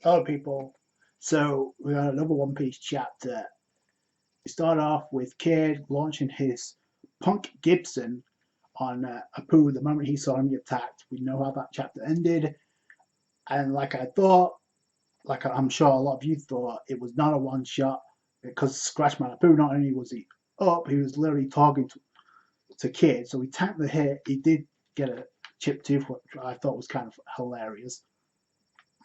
Hello, people. So we got another One Piece chapter. We start off with Kid launching his Punk Gibson on Apu the moment he saw him get attacked. We know how that chapter ended, and like I thought, like I'm sure a lot of you thought, it was not a one shot because Scratchman Apu not only was he up, he was literally talking to Kid. So he tanked the hit. He did get a chip tooth, which I thought was kind of hilarious.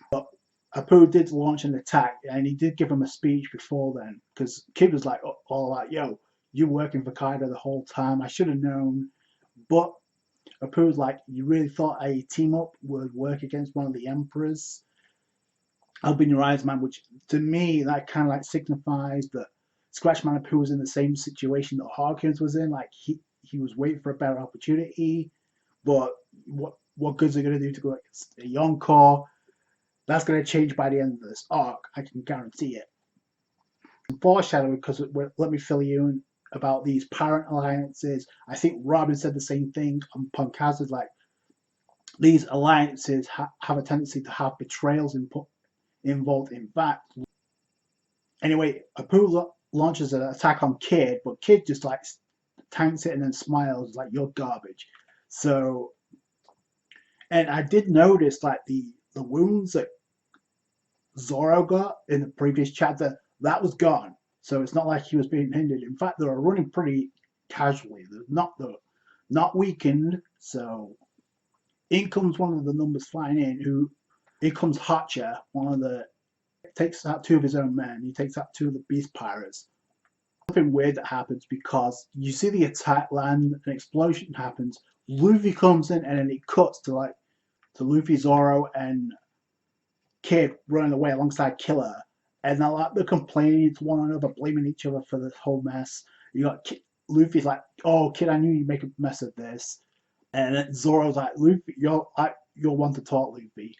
But Apu did launch an attack, and he did give him a speech before then, because Kid was like, all like, yo, you working for Kaido the whole time. I should have known. But Apu was like, you really thought a team up would work against one of the emperors? Open your eyes, man. Which to me, that kind of like signifies that Scratchman Apu was in the same situation that Hawkins was in. Like he was waiting for a better opportunity, but what good's it gonna do to go against a Yonko? That's going to change by the end of this arc. I can guarantee it. Foreshadowing, because let me fill you in about these parent alliances. I think Robin said the same thing on Punkaz's, like these alliances have a tendency to have betrayals involved in that. Anyway, Apu launches an attack on Kid, but Kid just like tanks it and then smiles like you're garbage. So, and I did notice like the wounds that Zoro got in the previous chapter, that was gone. So it's not like he was being hindered. In fact, they were running pretty casually. They're not weakened. So in comes one of the numbers flying in. In comes Hacha, one of the takes out two of his own men. He takes out two of the beast pirates. Something weird that happens because you see the attack land, an explosion happens. Luffy comes in and then it cuts to Luffy, Zoro, and Kid running away alongside Killer, and they're complaining to one another, blaming each other for this whole mess. You got Luffy's like, "Oh, Kid, I knew you'd make a mess of this," and then Zoro's like, "Luffy, you're one to talk, Luffy,"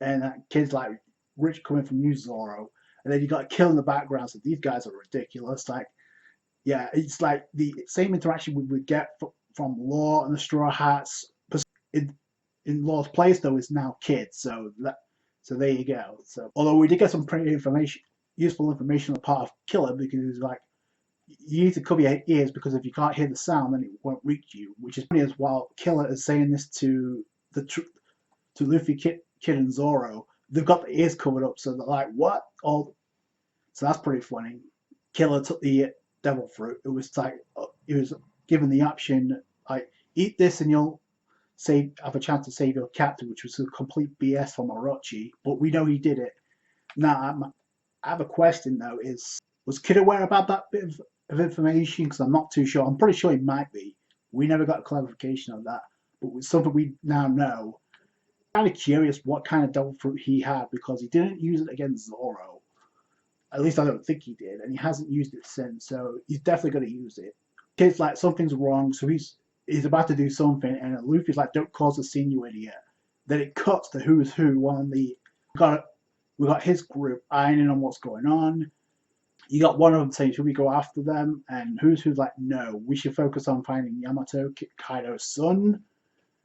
and Kid's like, "Rich coming from you, Zoro," and then you got Kill in the background. So these guys are ridiculous. Like, yeah, it's like the same interaction we would get from Law and the Straw Hats. In Law's place though is now Kid, so there you go. So although we did get some pretty useful information on the part of Killer, because he was like, you need to cover your ears because if you can't hear the sound, then it won't reach you. Which is funny as while Killer is saying this to Luffy, Kid, and Zoro, they've got the ears covered up, so they're like, what? So that's pretty funny. Killer took the devil fruit. It was given the option like, eat this and you'll have a chance to save your captain, which was a complete BS from Orochi, but we know he did it. Now, I have a question though: was Kid aware about that bit of information? Because I'm not too sure. I'm pretty sure he might be. We never got a clarification of that, but it's something we now know. I'm kind of curious what kind of devil fruit he had because he didn't use it against Zoro. At least I don't think he did, and he hasn't used it since. So he's definitely going to use it. Kid's like, something's wrong, so he's about to do something, and Luffy's like, "Don't cause a scene, you idiot." Then it cuts to who's who. We got his group ironing on what's going on. You got one of them saying, "Should we go after them?" And who's like, "No, we should focus on finding Yamato, Kaido's son."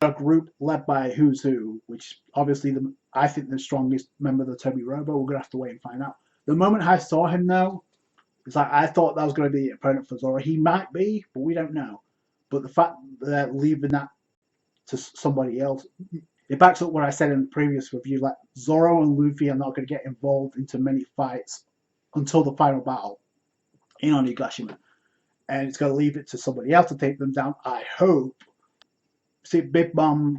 A group led by who's who, which obviously I think the strongest member of the Toby Robo. We're gonna have to wait and find out. The moment I saw him though, it's like I thought that was going to be an opponent for Zoro. He might be, but we don't know. But the fact that they're leaving that to somebody else, it backs up what I said in the previous review. Like, Zoro and Luffy are not going to get involved into many fights until the final battle in Onigashima. And it's going to leave it to somebody else to take them down, I hope. See Big Mom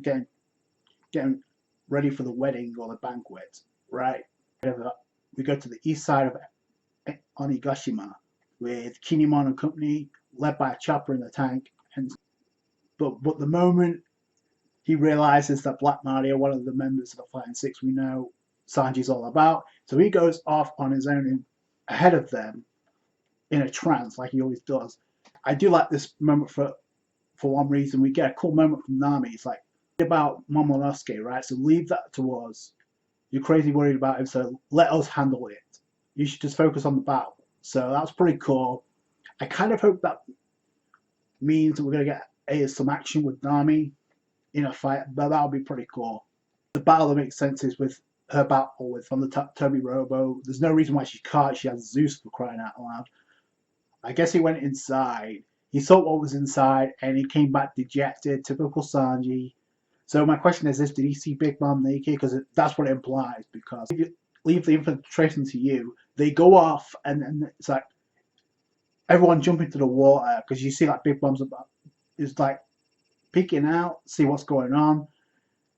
getting ready for the wedding or the banquet, right? We go to the east side of Onigashima with Kinemon and company, led by a chopper in the tank. But the moment he realizes that Black Mario, one of the members of the Flying Six, we know Sanji's all about, so he goes off on his own ahead of them in a trance, like he always does. I do like this moment for one reason. We get a cool moment from Nami. It's like about Momonosuke, right? So leave that to us. You're crazy worried about him, so let us handle it. You should just focus on the battle. So that's pretty cool. I kind of hope that means that we're going to get some action with Nami in a fight, but that would be pretty cool. The battle that makes sense is with her battle with from the Toby Robo. There's no reason why she can't. She has Zeus, for crying out loud. I guess he went inside. He saw what was inside, and he came back dejected. Typical Sanji. So my question is this: did he see Big Mom naked? Because that's what it implies. Because if you leave the infiltration to you, they go off, and it's like everyone jump into the water because you see like Big Mom's about is like peeking out, see what's going on.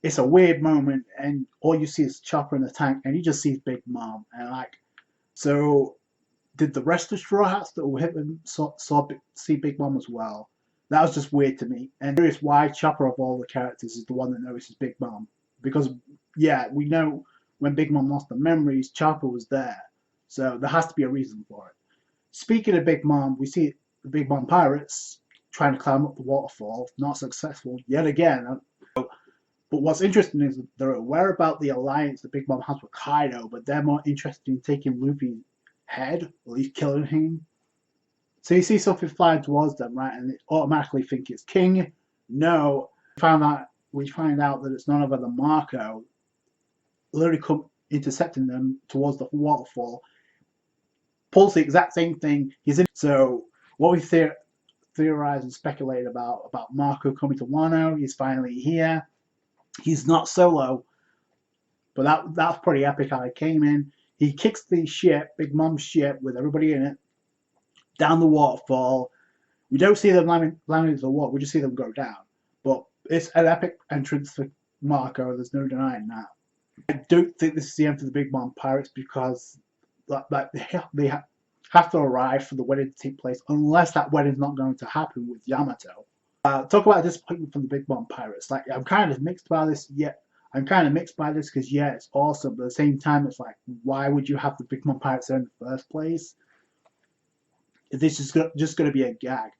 It's a weird moment, and all you see is Chopper in the tank, and he just sees Big Mom, and like, so did the rest of Straw Hats that were him see Big Mom as well? That was just weird to me, and curious why Chopper of all the characters is the one that notices Big Mom, because yeah, we know when Big Mom lost the memories, Chopper was there, so there has to be a reason for it. Speaking of Big Mom, we see the Big Mom pirates trying to climb up the waterfall, not successful yet again. But what's interesting is they're aware about the alliance that Big Mom has with Kaido, but they're more interested in taking Luffy's head, or at least killing him. So you see something flying towards them, right, and they automatically think it's King. No, we find out that it's none other than Marco, literally come intercepting them towards the waterfall. Pulls the exact same thing. He's in. So what we theorize and speculate about Marco coming to Wano, he's finally here. He's not solo, but that's pretty epic how he came in. He kicks the ship, Big Mom's ship, with everybody in it, down the waterfall. We don't see them landing into the water, we just see them go down. But it's an epic entrance for Marco, there's no denying that. I don't think this is the end for the Big Mom Pirates because like they have to arrive for the wedding to take place, unless that wedding's not going to happen with Yamato. Talk about disappointment from the Big Mom Pirates. Like, I'm kind of mixed by this. Yeah, I'm kind of mixed by this because yeah, it's awesome, but at the same time, it's like, why would you have the Big Mom Pirates there in the first place? If this is just going to be a gag.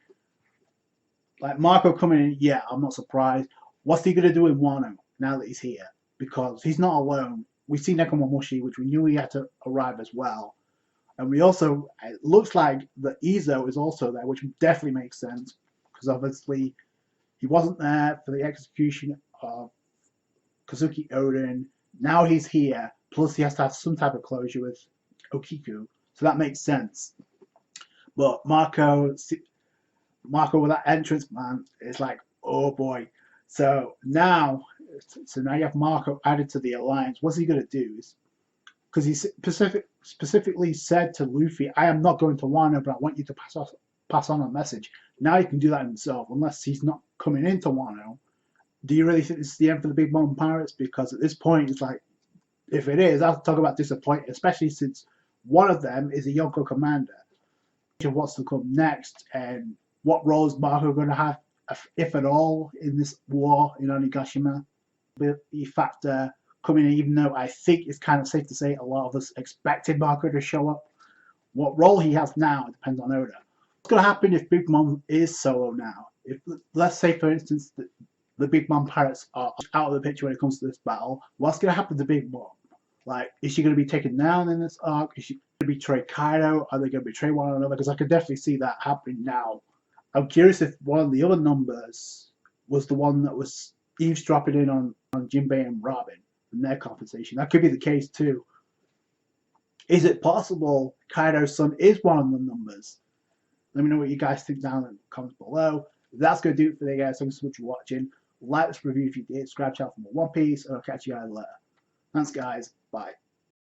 Like Marco coming in, yeah, I'm not surprised. What's he going to do in Wano now that he's here? Because he's not alone. We see Nekomamushi, which we knew he had to arrive as well. And we also, it looks like the Izo is also there, which definitely makes sense. Because obviously, he wasn't there for the execution of Kazuki Oden. Now he's here. Plus, he has to have some type of closure with Okiku. So that makes sense. But Marco with that entrance, man, it's like, oh boy. So now you have Marco added to the alliance. What's he going to do? Because he specifically said to Luffy, I am not going to Wano, but I want you to pass on a message. Now he can do that himself, unless he's not coming into Wano. Do you really think this is the end for the Big Mom Pirates? Because at this point, it's like, if it is, I'll talk about disappointment, especially since one of them is a Yonko commander. What's to come next, and what role is Marco going to have, if at all, in this war in Onigashima? The factor coming in, even though I think it's kind of safe to say a lot of us expected Marco to show up. What role he has now depends on Oda. What's going to happen if Big Mom is solo now? If, let's say, for instance, the Big Mom Pirates are out of the picture when it comes to this battle, what's going to happen to Big Mom? Like, is she going to be taken down in this arc? Is she going to betray Kaido? Are they going to betray one another? Because I could definitely see that happening now. I'm curious if one of the other numbers was the one that was eavesdropping in on Jinbei and Robin and their conversation. That could be the case too. Is it possible Kaido's son is one of the numbers? Let me know what you guys think down in the comments below. That's going to do it for today, guys. Thanks so much for watching. Like this review if you did. Subscribe to the channel for more One Piece, and I'll catch you guys later. Thanks, guys. Bye.